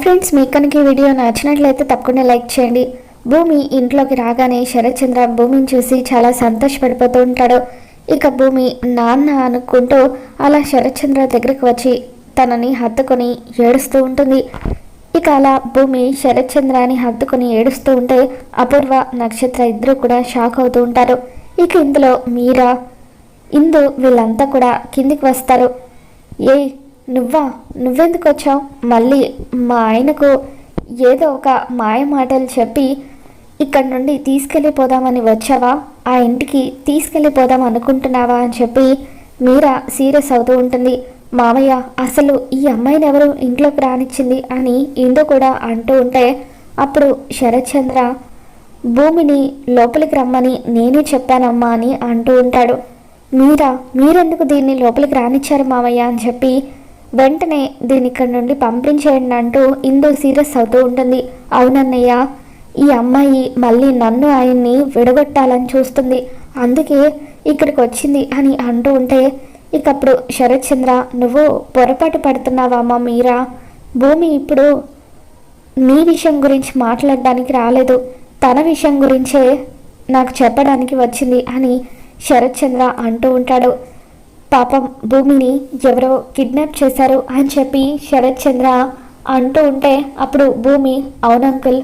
Friends, మీకు కనుక ఈ వీడియో నచ్చినట్లయితే తప్పకుండా లైక్ చేయండి. భూమి ఇంట్లోకి రాగానే శరత్ చంద్ర భూమిని చూసి చాలా సంతోషపడిపోతూ ఉంటాడు. ఇక భూమి నాన్న అనుకుంటూ అలా శరత్ చంద్ర దగ్గరికి వచ్చి తనని హత్తుకొని ఏడుస్తూ ఉంటుంది. ఇక అలా భూమి శరత్ చంద్రాని హత్తుకొని ఏడుస్తూ ఉంటే అపూర్వ, నక్షత్ర ఇద్దరు కూడా షాక్ అవుతూ ఉంటారు. ఇక ఇందులో మీరా, ఇందు వీళ్ళంతా కూడా కిందికి వస్తారు. నువ్వెందుకు వచ్చావు? మళ్ళీ మా ఆయనకు ఏదో ఒక మాయ మాటలు చెప్పి ఇక్కడి నుండి తీసుకెళ్ళిపోదామని వచ్చావా? ఆ ఇంటికి తీసుకెళ్ళిపోదాం అనుకుంటున్నావా అని చెప్పి మీరా సీరియస్ అవుతూ ఉంటుంది. మామయ్య, అసలు ఈ అమ్మాయిని ఎవరు ఇంట్లోకి రానిచ్చింది అని ఇందు కూడా అంటూ ఉంటే అప్పుడు శరత్ చంద్ర భూమిని లోపలికి రమ్మని నేనే చెప్పానమ్మా అని అంటూ ఉంటాడు. మీరెందుకు దీన్ని లోపలికి రానిచ్చారు మామయ్య అని చెప్పి వెంటనే దీని ఇక్కడి నుండి పంపించేయండి అంటూ ఇందు సీరియస్ అవుతూ ఉంటుంది. అవునన్నయ్య, ఈ అమ్మాయి మళ్ళీ నన్ను ఆయన్ని విడగొట్టాలని చూస్తుంది, అందుకే ఇక్కడికి వచ్చింది అని అంటూ ఉంటే ఇకప్పుడు శరత్ చంద్ర, నువ్వు పొరపాటు పడుతున్నావమ్మా మీరా. భూమి ఇప్పుడు నీ విషయం గురించి మాట్లాడడానికి రాలేదు, తన విషయం గురించే నాకు చెప్పడానికి వచ్చింది అని శరత్ చంద్ర అంటూ ఉంటాడు. పాపం భూమిని ఎవరో కిడ్నాప్ చేశారు అని చెప్పి శరత్ చంద్ర అంటూ ఉంటే అప్పుడు భూమి, అవునంకుల్,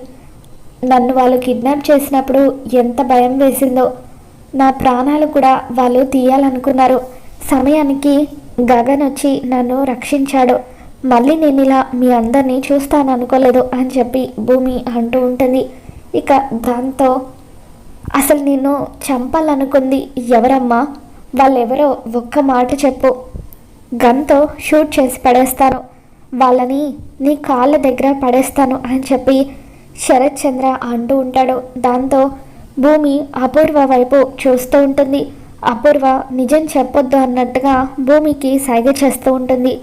నన్ను వాళ్ళు కిడ్నాప్ చేసినప్పుడు ఎంత భయం వేసిందో, నా ప్రాణాలు కూడా వాళ్ళు తీయాలనుకున్నారు. సమయానికి గగన్ వచ్చి నన్ను రక్షించాడు. మళ్ళీ నేను ఇలా మీ అందరినీ చూస్తాను అనుకోలేదు అని చెప్పి భూమి అంటూ ఉంటుంది. ఇక దాంతో అసలు నిన్ను చంపాలనుకుంది ఎవరమ్మా? వాళ్ళెవరో ఒక్క మాట చెప్పు, గన్తో షూట్ చేసి పడేస్తాను, వాళ్ళని నీ కాళ్ళ దగ్గర పడేస్తాను అని చెప్పి శరత్ చంద్ర అంటూ ఉంటాడు. దాంతో భూమి అపూర్వ వైపు చూస్తూ ఉంటుంది. అపూర్వ నిజం చెప్పొద్దు అన్నట్టుగా భూమికి సైగ చేస్తూ ఉంటుంది.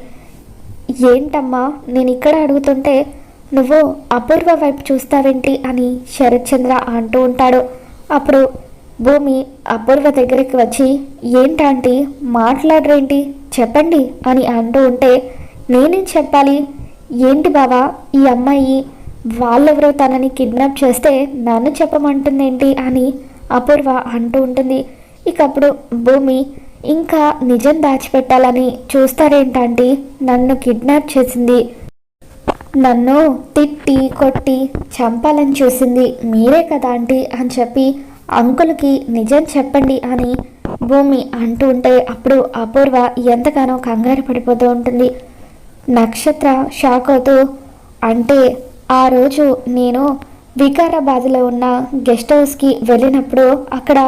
ఏంటమ్మా, నేను ఇక్కడ అడుగుతుంటే నువ్వు అపూర్వ వైపు చూస్తావేంటి అని శరత్ చంద్ర అంటూ ఉంటాడు. అప్పుడు భూమి అపూర్వ దగ్గరికి వచ్చి, ఏంటంటే మాట్లాడరేంటి, చెప్పండి అని అంటూ ఉంటే నేనేం చెప్పాలి? ఏంటి బావా, ఈ అమ్మాయి వాళ్ళెవరో తనని కిడ్నాప్ చేస్తే నన్ను చెప్పమంటుందేంటి అని అపూర్వ అంటూ ఉంటుంది. ఇకప్పుడు భూమి, ఇంకా నిజం దాచిపెట్టాలని చూస్తారేంటంటే నన్ను కిడ్నాప్ చేసింది, నన్ను తిట్టి కొట్టి చంపాలని చూసింది మీరే కదా ఆంటీ అని చెప్పి అంకుల్కి నిజం చెప్పండి అని భూమి అంటూ ఉంటే అప్పుడు అపూర్వ ఎంతగానో కంగారు పడిపోతూ ఉంటుంది. నక్షత్ర షాక్ అవుతూ, అంటే ఆ రోజు నేను వికారాబాద్లో ఉన్న గెస్ట్ హౌస్కి వెళ్ళినప్పుడు అక్కడ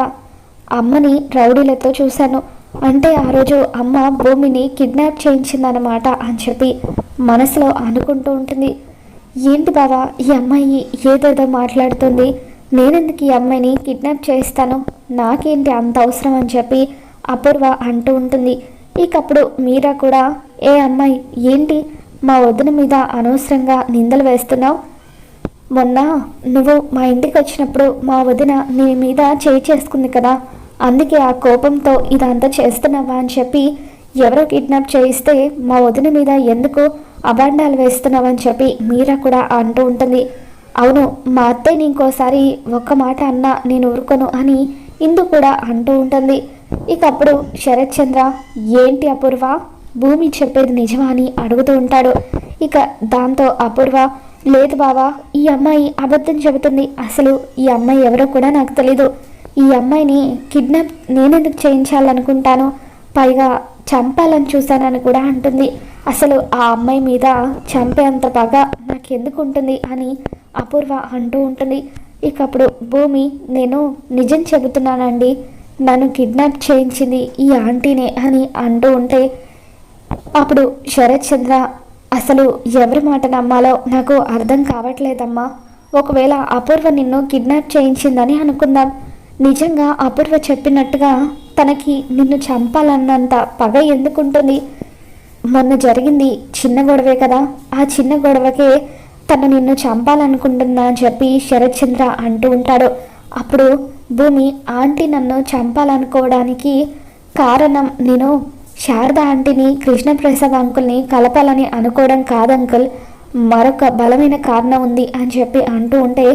అమ్మని రౌడీలతో చూశాను, అంటే ఆ రోజు అమ్మ భూమిని కిడ్నాప్ చేయించిందన్నమాట అని చెప్పి మనసులో అనుకుంటూ ఉంటుంది. ఏంటి బావా, ఈ అమ్మాయి ఏదేదో మాట్లాడుతుంది, నేనెందుకు ఈ అమ్మాయిని కిడ్నాప్ చేయిస్తాను, నాకేంటి అంత అవసరం అని చెప్పి అపూర్వ అంటూ ఉంటుంది. ఇకప్పుడు మీరా కూడా, ఏ అమ్మాయి, ఏంటి మా వదిన మీద అనవసరంగా నిందలు వేస్తున్నావు? మొన్న నువ్వు మా ఇంటికి వచ్చినప్పుడు మా వదిన నీ మీద చేయి చేసుకుంది కదా, అందుకే ఆ కోపంతో ఇదంతా చేస్తున్నావా అని చెప్పి ఎవరో కిడ్నాప్ చేయిస్తే మా వదిన మీద ఎందుకు అబాండాలు వేస్తున్నావని చెప్పి మీరా కూడా అంటూ ఉంటుంది. అవును, మా అత్తయ్యని ఇంకోసారి ఒక్క మాట అన్నా నేను ఊరుకోను అని ఇందు కూడా అంటూ ఉంటుంది. ఇకప్పుడు శరత్ చంద్ర, ఏంటి అపూర్వ, భూమి చెప్పేది నిజమా అని అడుగుతూ ఉంటాడు. ఇక దాంతో అపూర్వ, లేదు బావా, ఈ అమ్మాయి అబద్ధం చెబుతుంది, అసలు ఈ అమ్మాయి ఎవరో కూడా నాకు తెలీదు, ఈ అమ్మాయిని కిడ్నాప్ నేనెందుకు చేయించాలనుకుంటాను, పైగా చంపాలని చూశానని కూడా అంటుంది. అసలు ఆ అమ్మాయి మీద చంపేంత పగ నాకెందుకు ఉంటుంది అని అపూర్వ అంటూ ఉంటుంది. ఇకప్పుడు భూమి, నేను నిజం చెబుతున్నానండి, నన్ను కిడ్నాప్ చేయించింది ఈ ఆంటీనే అని అంటూ ఉంటే అప్పుడు శరత్ చంద్ర, అసలు ఎవరి మాట నమ్మాలో నాకు అర్థం కావట్లేదమ్మా. ఒకవేళ అపూర్వ నిన్ను కిడ్నాప్ చేయించిందని అనుకుందాం, నిజంగా అపూర్వ చెప్పినట్టుగా తనకి నిన్ను చంపాలన్నంత పగ ఎందుకుంటుంది? మొన్న జరిగింది చిన్న గొడవే కదా, ఆ చిన్న గొడవకే తను నిన్ను చంపాలనుకుంటున్నా అని చెప్పి శరత్ చంద్ర అంటూ ఉంటాడు. అప్పుడు భూమి, ఆంటీ నన్ను చంపాలనుకోవడానికి కారణం నేను శారద ఆంటీని కృష్ణప్రసాద్ అంకుల్ని కలపాలని అనుకోవడం కాదు అంకుల్, మరొక బలమైన కారణం ఉంది అని చెప్పి అంటూ ఉంటే,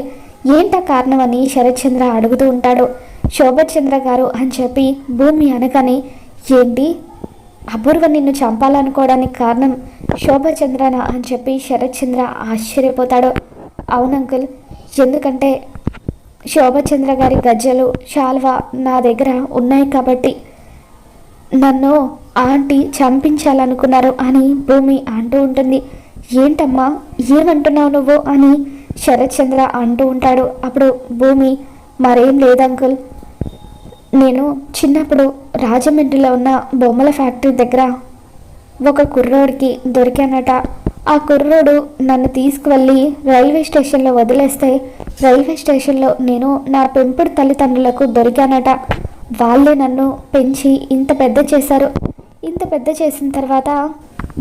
ఏంటా కారణం అని శరత్చంద్ర అడుగుతూ ఉంటాడు. శోభచంద్ర గారు అని చెప్పి భూమి అనగానే, ఏంటి అపూర్వ నిన్ను చంపాలనుకోవడానికి కారణం శోభచంద్రనా అని చెప్పి శరత్చంద్ర ఆశ్చర్యపోతాడు. అవును అంకుల్, ఎందుకంటే శోభచంద్ర గారి గజ్జలు శాల్వా నా దగ్గర ఉన్నాయి కాబట్టి నన్ను ఆంటీ చంపించాలనుకున్నారు అని భూమి అంటూ ఉంటుంది. ఏంటమ్మా ఏమంటున్నావు నువ్వు అని శరత్చంద్ర అంటూ ఉంటాడు. అప్పుడు భూమి, మరేం లేదు అంకుల్, నేను చిన్నప్పుడు రాజమండ్రిలో ఉన్న బొమ్మల ఫ్యాక్టరీ దగ్గర ఒక కుర్రోడికి దొరికానట. ఆ కుర్రోడు నన్ను తీసుకువెళ్ళి రైల్వే స్టేషన్లో వదిలేస్తే రైల్వే స్టేషన్లో నేను నా పెంపుడు తల్లిదండ్రులకు దొరికానట. వాళ్ళే నన్ను పెంచి ఇంత పెద్ద చేశారు. ఇంత పెద్ద చేసిన తర్వాత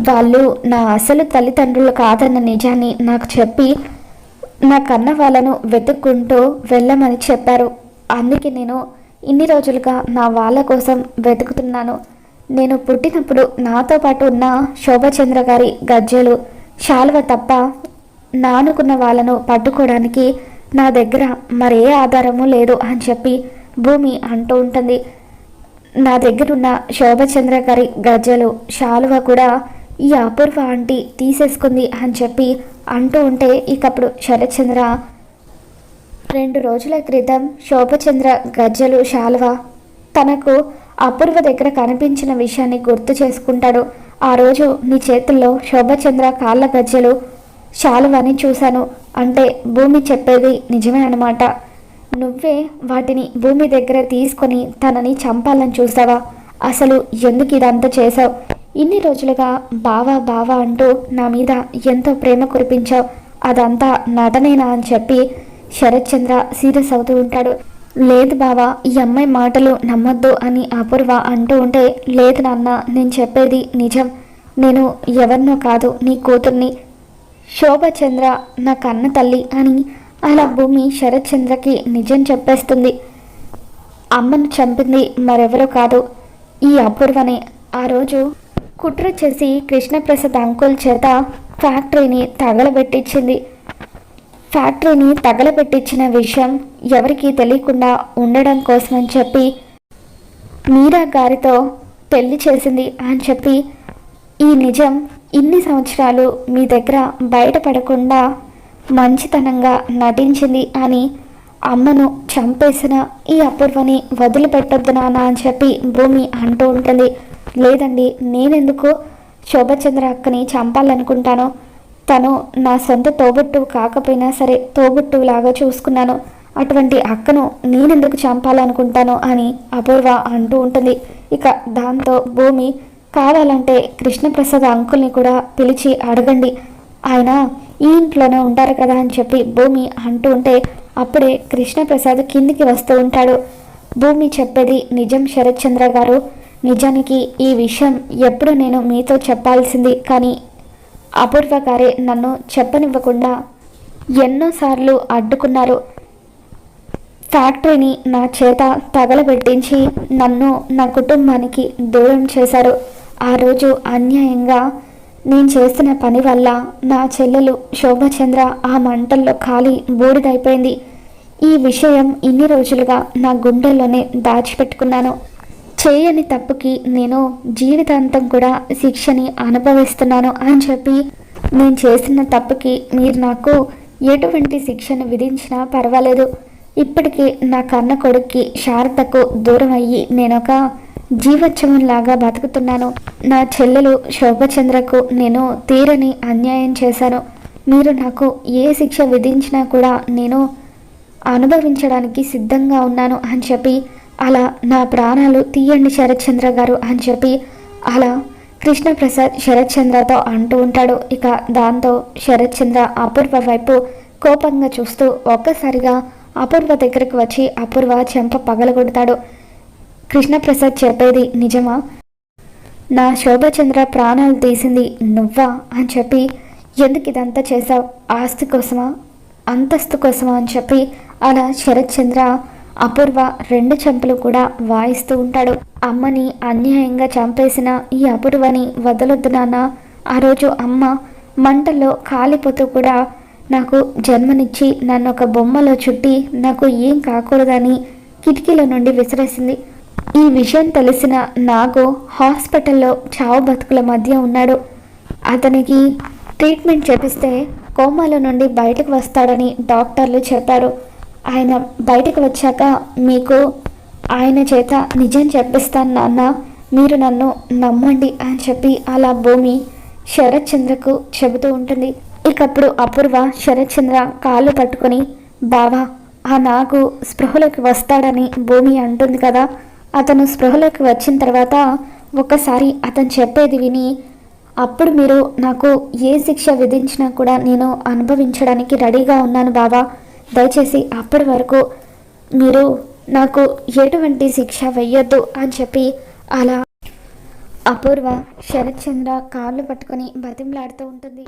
వాళ్ళు నా అసలు తల్లిదండ్రులు కాదన్న నిజాన్ని నాకు చెప్పి నా కన్న వాళ్ళను వెతుక్కుంటూ వెళ్ళమని చెప్పారు. అందుకే నేను ఇన్ని రోజులుగా నా వాళ్ళ కోసం వెతుకుతున్నాను. నేను పుట్టినప్పుడు నాతో పాటు ఉన్న శోభచంద్ర గారి గజ్జలు శాల్వ తప్ప నానుకున్న వాళ్ళను పట్టుకోవడానికి నా దగ్గర మరే ఆధారము లేదు అని చెప్పి భూమి అంటూ ఉంటుంది. నా దగ్గరున్న శోభచంద్ర గారి గజ్జలు శాలువ కూడా ఈ అపూర్వ ఆంటీ తీసేసుకుంది అని చెప్పి అంటూ ఉంటే, ఇకప్పుడు శరత్చంద్ర 2 రోజుల క్రితం శోభచంద్ర గజ్జలు శాలువ తనకు అపూర్వ దగ్గర కనిపించిన విషయాన్ని గుర్తు చేసుకుంటాడు. ఆ రోజు నీ చేతుల్లో శోభచంద్ర కాళ్ళ గజ్జలు శాలువని చూశాను అంటే భూమి చెప్పేది నిజమే అన్నమాట. నువ్వే వాటిని భూమి దగ్గర తీసుకొని తనని చంపాలని చూసావా? అసలు ఎందుకు ఇదంతా చేసావు? ఇన్ని రోజులుగా బావా బావా అంటూ నా మీద ఎంతో ప్రేమ కురిపించావు, అదంతా నటనేనా అని చెప్పి శరత్చంద్ర సీరియస్ అవుతూ ఉంటాడు. లేదు బావా, ఈ అమ్మాయి మాటలు నమ్మొద్దు అని అపూర్వ అంటూ ఉంటే, లేదు నాన్న, నేను చెప్పేది నిజం. నేను ఎవరినో కాదు, నీ కూతుర్ని. శోభచంద్ర నా కన్న తల్లి అని అలా భూమి శరత్చంద్రకి నిజం చెప్పేస్తుంది. అమ్మను చంపింది మరెవరో కాదు, ఈ అపూర్వనే. ఆ రోజు కుట్ర చేసి కృష్ణప్రసాద్ అంకుల్ చేత ఫ్యాక్టరీని తగలబెట్టించింది. ఫ్యాక్టరీని తగలబెట్టించిన విషయం ఎవరికీ తెలియకుండా ఉండడం కోసమని చెప్పి మీరా గారితో పెళ్లి చేసింది అని చెప్పి ఈ నిజం ఇన్ని సంవత్సరాలు మీ దగ్గర బయటపడకుండా మంచితనంగా నటించింది అని అమ్మను చంపేసిన ఈ అపూర్వని వదిలిపెట్టొద్దు నాన్న అని చెప్పి భూమి అంటూ ఉంటుంది. లేదండి, నేనెందుకు శోభచంద్ర అక్కని చంపాలనుకుంటాను? తను నా సొంత తోబుట్టువు కాకపోయినా సరే తోబుట్టువులాగా చూసుకున్నాను. అటువంటి అక్కను నేనెందుకు చంపాలనుకుంటాను అని అపూర్వ అంటూ ఉంటుంది. ఇక దాంతో భూమి, కావాలంటే కృష్ణప్రసాద్ అంకుల్ని కూడా పిలిచి అడగండి, ఆయన ఈ ఇంట్లోనే ఉంటారు కదా అని చెప్పి భూమి అంటూ ఉంటే, అప్పుడే కృష్ణప్రసాద్ కిందికి వస్తూ ఉంటాడు. భూమి చెప్పేది నిజం శరత్చంద్ర గారు, నిజానికి ఈ విషయం ఎప్పుడు నేను మీతో చెప్పాల్సింది, కానీ అపూర్వ గారే నన్ను చెప్పనివ్వకుండా ఎన్నోసార్లు అడ్డుకున్నారు. ఫ్యాక్టరీని నా చేత తగలబెట్టించి నన్ను నా కుటుంబానికి దూరం చేశారు. ఆ రోజు అన్యాయంగా నేను చేసిన పని వల్ల నా చెల్లెలు శోభచంద్ర ఆ మంటల్లో కాలి బూడిదైపోయింది. ఈ విషయం ఇన్ని రోజులుగా నా గుండెల్లోనే దాచిపెట్టుకున్నాను. చేయని తప్పుకి నేను జీవితాంతం కూడా శిక్షని అనుభవిస్తున్నాను అని చెప్పి, నేను చేసిన తప్పుకి మీరు నాకు ఎటువంటి శిక్షను విధించినా పర్వాలేదు. ఇప్పటికీ నా కన్న కొడుక్కి శారదకు దూరం అయ్యి నేనొక జీవోత్సవంలాగా బతుకుతున్నాను. నా చెల్లెలు శోభచంద్రకు నేను తీరని అన్యాయం చేశాను. మీరు నాకు ఏ శిక్ష విధించినా కూడా నేను అనుభవించడానికి సిద్ధంగా ఉన్నాను అని చెప్పి, అలా నా ప్రాణాలు తీయండి శరత్చంద్ర గారు అని చెప్పి అలా కృష్ణప్రసాద్ శరత్చంద్రతో అంటూ ఉంటాడు. ఇక దాంతో శరత్చంద్ర అపూర్వ వైపు కోపంగా చూస్తూ ఒక్కసారిగా అపూర్వ దగ్గరకు వచ్చి అపూర్వ చెంప పగలగొడతాడు. కృష్ణప్రసాద్ చెప్పేది నిజమా? నా శోభచంద్ర ప్రాణాలు తీసింది నువ్వా అని చెప్పి, ఎందుకు ఇదంతా చేశావు? ఆస్తి కోసమా, అంతస్తు కోసమా అని చెప్పి అలా శరత్చంద్ర అపూర్వ 2 చెంపలు కూడా వాయిస్తూ ఉంటాడు. అమ్మని అన్యాయంగా చంపేసిన ఈ అపూర్వని వదలొద్దు నాన్న. ఆ రోజు అమ్మ మంటల్లో కాలిపోతూ కూడా నాకు జన్మనిచ్చి నన్ను ఒక బొమ్మలో చుట్టి నాకు ఏం కాకూడదని కిటికీల నుండి విసిరేసింది. ఈ విషయం తెలిసిన నాగు హాస్పిటల్లో చావు బతుకుల మధ్య ఉన్నాడు. అతనికి ట్రీట్మెంట్ చేపిస్తే కోమాలో నుండి బయటకు వస్తాడని డాక్టర్లు చెప్పారు. ఆయన బయటకు వచ్చాక మీకు ఆయన చేత నిజం చెప్పిస్తాను నాన్న, మీరు నన్ను నమ్మండి అని చెప్పి అలా భూమి శరత్ చంద్రకు చెబుతూ ఉంటుంది. ఇకప్పుడు అపూర్వ శరత్ చంద్ర కాళ్ళు పట్టుకొని, బావా ఆ నాగు స్పృహలోకి వస్తాడని భూమి అంటుంది కదా, అతను స్పృహలోకి వచ్చిన తర్వాత ఒక్కసారి అతను చెప్పేది విని అప్పుడు మీరు నాకు ఏ శిక్ష విధించినా కూడా నేను అనుభవించడానికి రెడీగా ఉన్నాను బావా, దయచేసి అప్పటి వరకు మీరు నాకు ఎటువంటి శిక్ష వెయ్యొద్దు అని చెప్పి అలా అపూర్వ శరత్ చంద్ర కాళ్ళు పట్టుకొని బతిమలాడుతూ ఉంటుంది.